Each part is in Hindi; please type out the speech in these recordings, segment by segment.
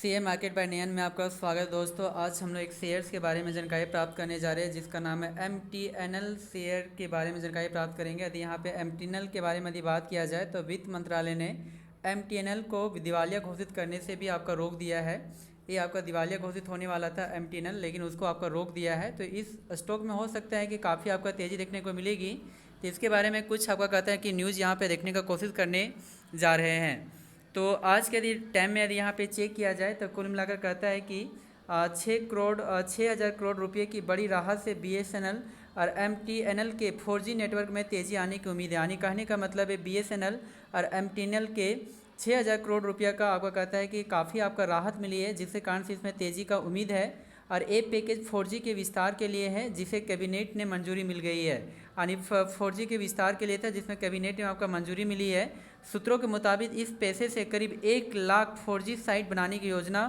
सीए मार्केट बाय नियन में आपका स्वागत है दोस्तों। आज हम लोग एक शेयर्स के बारे में जानकारी प्राप्त करने जा रहे हैं जिसका नाम है एमटीएनएल। शेयर के बारे में जानकारी प्राप्त करेंगे। यदि यहाँ पे एमटीएनएल के बारे में यदि बात किया जाए तो वित्त मंत्रालय ने एमटीएनएल को दिवालिया घोषित करने से भी आपका रोक दिया है। ये आपका दिवालिया घोषित होने वाला था एमटीएनएल, लेकिन उसको आपका रोक दिया है। तो इस स्टॉक में हो सकता है कि काफ़ी आपका तेज़ी देखने को मिलेगी। तो इसके बारे में कुछ आपका कहता है कि न्यूज़ यहाँ पे देखने का कोशिश करने जा रहे हैं। तो आज के यदि टाइम में यदि यहाँ पे चेक किया जाए तो कुल मिलाकर कहता है कि 6,000 करोड़ रुपए की बड़ी राहत से बीएसएनएल और एमटीएनएल के 4G नेटवर्क में तेज़ी आने की उम्मीद है। यानी कहने का मतलब है बीएसएनएल और एमटीएनएल के 6,000 करोड़ रुपया का आपका कहता है कि काफ़ी आपका राहत मिली है, जिसके कारण से इसमें तेज़ी का उम्मीद है। और ये पैकेज 4G के विस्तार के लिए है जिसे कैबिनेट ने मंजूरी मिल गई है। यानी 4G के विस्तार के लिए था जिसमें कैबिनेट ने आपका मंजूरी मिली है। सूत्रों के मुताबिक इस पैसे से करीब 1 लाख 4G साइट बनाने की योजना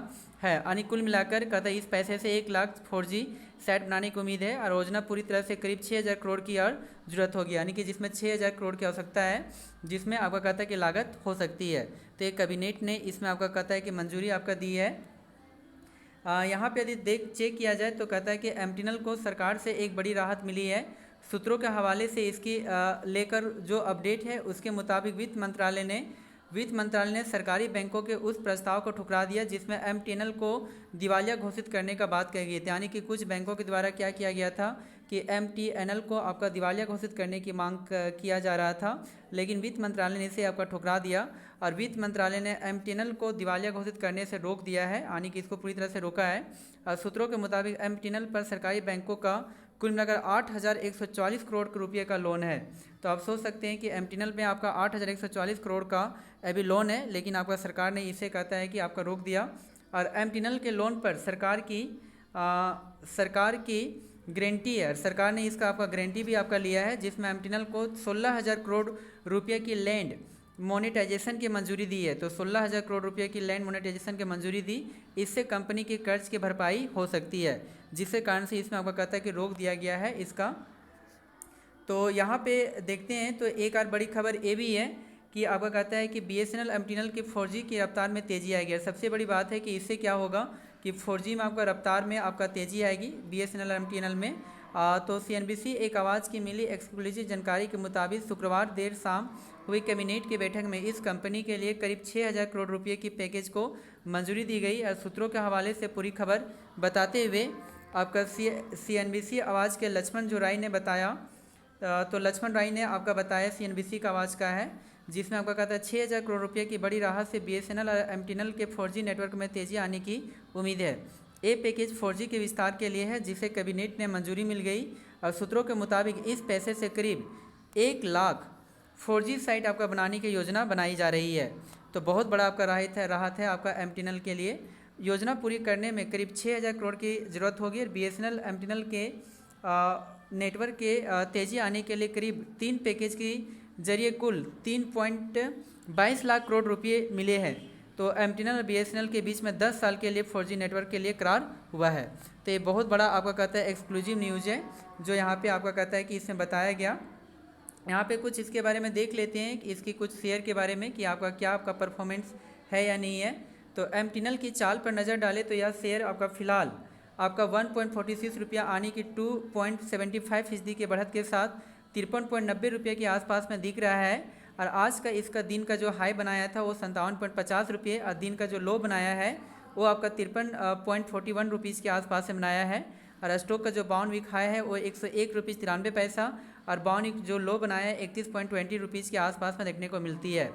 है। यानी कुल मिलाकर कहता है इस पैसे से 1 लाख 4G साइट बनाने की उम्मीद है। और योजना पूरी तरह से करीब 6,000 करोड़ की और जरूरत होगी, यानी कि जिसमें 6,000 करोड़ की आवश्यकता है, जिसमें आपका कहता है कि लागत हो सकती है। तो एक कैबिनेट ने इसमें आपका कहता है कि मंजूरी आपका दी है। यहाँ पे यदि चेक किया जाए तो कहता है कि एमटीएनएल को सरकार से एक बड़ी राहत मिली है। सूत्रों के हवाले से इसकी लेकर जो अपडेट है उसके मुताबिक वित्त मंत्रालय ने सरकारी बैंकों के उस प्रस्ताव को ठुकरा दिया जिसमें एमटीएनएल को दिवालिया घोषित करने का बात कही गई थी। यानी कि कुछ बैंकों के द्वारा क्या किया गया था कि एमटीएनएल को आपका दिवालिया घोषित करने की मांग किया जा रहा था, लेकिन वित्त मंत्रालय ने इसे आपका ठुकरा दिया और वित्त मंत्रालय ने एमटीएनएल को दिवालिया घोषित करने से रोक दिया है। यानी कि इसको पूरी तरह से रोका है। और सूत्रों के मुताबिक एमटीएनएल पर सरकारी बैंकों का कुल मिलाकर 8,144 करोड़ के रुपये का लोन है। तो आप सोच सकते हैं कि एमटीएनएल में आपका 8,144 करोड़ का अभी लोन है, लेकिन आपका सरकार ने इसे कहता है कि आपका रोक दिया। और एमटीएनएल के लोन पर सरकार की गारंटी है। सरकार ने इसका आपका गारंटी भी आपका लिया है, जिसमें एमटीएनएल को 16,000 करोड़ रुपये की लैंड मोनेटाइजेशन की मंजूरी दी है। तो 16,000 करोड़ रुपये की लैंड मोनेटाइजेशन की मंजूरी दी। इससे कंपनी के कर्ज की भरपाई हो सकती है, जिसके कारण से इसमें आपका कहता है कि रोक दिया गया है इसका। तो यहाँ पे देखते हैं तो एक और बड़ी खबर ये भी है कि आपका कहता है कि बीएसएनएल एमटीएनएल की 4G की रफ्तार में तेज़ी आएगी। सबसे बड़ी बात है कि इससे क्या होगा कि 4G में आपका रफ्तार में आपका तेज़ी आएगी बीएसएनएल और एमटीएनएल में। तो सीएनबीसी एक आवाज़ की मिली एक्सक्लूसिव जानकारी के मुताबिक शुक्रवार देर शाम हुई कैबिनेट की बैठक में इस कंपनी के लिए करीब 6,000 करोड़ रुपये की पैकेज को मंजूरी दी गई। और सूत्रों के हवाले से पूरी खबर बताते हुए आपका सीएनबीसी आवाज़ के लक्ष्मण जो राय ने बताया, तो लक्ष्मण राय ने आपका बताया सीएनबीसी का आवाज़ का है, जिसमें आपका कहता है 6,000 करोड़ रुपये की बड़ी राहत से बीएसएनएल और एमटीएनएल के 4G नेटवर्क में तेज़ी आने की उम्मीद है। ये पैकेज 4G के विस्तार के लिए है जिसे कैबिनेट ने मंजूरी मिल गई। और सूत्रों के मुताबिक इस पैसे से करीब 1 लाख 4G साइट आपका बनाने की योजना बनाई जा रही है। तो बहुत बड़ा आपका राहत है आपका एमटीएनएल के लिए। योजना पूरी करने में करीब 6,000 करोड़ की ज़रूरत होगी और बीएसएनएल एमटीएनएल के नेटवर्क के तेज़ी आने के लिए करीब 3 पैकेज के जरिए कुल 3.22 लाख करोड़ रुपये मिले हैं। तो एमटीएनएल और बीएसएनएल के बीच में 10 साल के लिए 4G नेटवर्क के लिए करार हुआ है। तो ये बहुत बड़ा आपका कहता है एक्सक्लूसिव न्यूज़ है जो यहाँ पे आपका कहता है कि इसमें बताया गया। यहाँ पे कुछ इसके बारे में देख लेते हैं कि इसकी कुछ शेयर के बारे में कि आपका परफॉर्मेंस है या नहीं है। तो एमटीएनएल की चाल पर नज़र डालें तो यह शेयर आपका फ़िलहाल आपका 1.46 रुपया आने की 2.75% की बढ़त के साथ 53.90 रुपये के आसपास में दिख रहा है। और आज का इसका दिन का जो हाई बनाया था वो 57.50 रुपये और दिन का जो लो बनाया है वो आपका 53.41 रुपीज़ के आसपास से बनाया है। और स्टॉक का जो 52 वीक हाई है वो 101 रुपीज़ 93 पैसा और 52 वीक जो लो बनाया है 31.20 रुपीज़ के आसपास में देखने को मिलती है।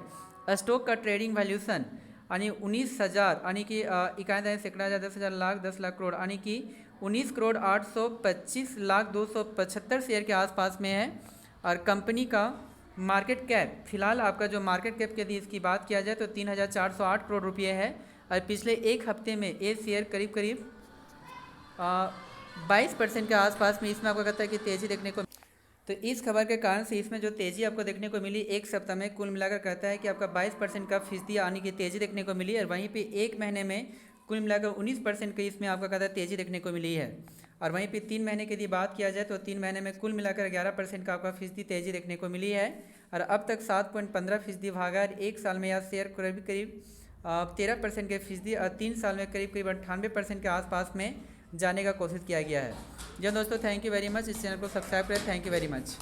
स्टॉक का ट्रेडिंग वैल्यूशन यानी 19,000 यानी कि इकाई सैकड़ा 10,000 लाख 10 लाख करोड़ यानी कि 19 करोड़ 825 लाख 275 शेयर के आसपास में है। और कंपनी का मार्केट कैप फिलहाल आपका जो मार्केट कैप के यदि इसकी बात किया जाए तो 3,408 करोड़ रुपये है। और पिछले एक हफ्ते में ये शेयर करीब 22% के आसपास में इसमें आपको कहता है कि तेज़ी देखने को। तो इस खबर के कारण से इसमें जो तेज़ी आपको देखने को मिली एक सप्ताह में कुल मिलाकर कहता है कि आपका 22% का फीसदी आने की तेज़ी देखने को मिली। और वहीं पे एक महीने में कुल मिलाकर 19% की इसमें आपका कहता है तेज़ी देखने को मिली है। और वहीं पे 3 महीने की यदि बात किया जाए तो 3 महीने में कुल मिलाकर 11% का आपका फीसदी तेज़ी देखने को मिली है। और अब तक 7.15% भागा। एक साल में यह शेयर करीब 13% के फीसदी 3 साल में करीब करीब 98% के आसपास में जाने का कोशिश किया गया है। जी दोस्तों, थैंक यू वेरी मच। इस चैनल को सब्सक्राइब करें। Thank you very much.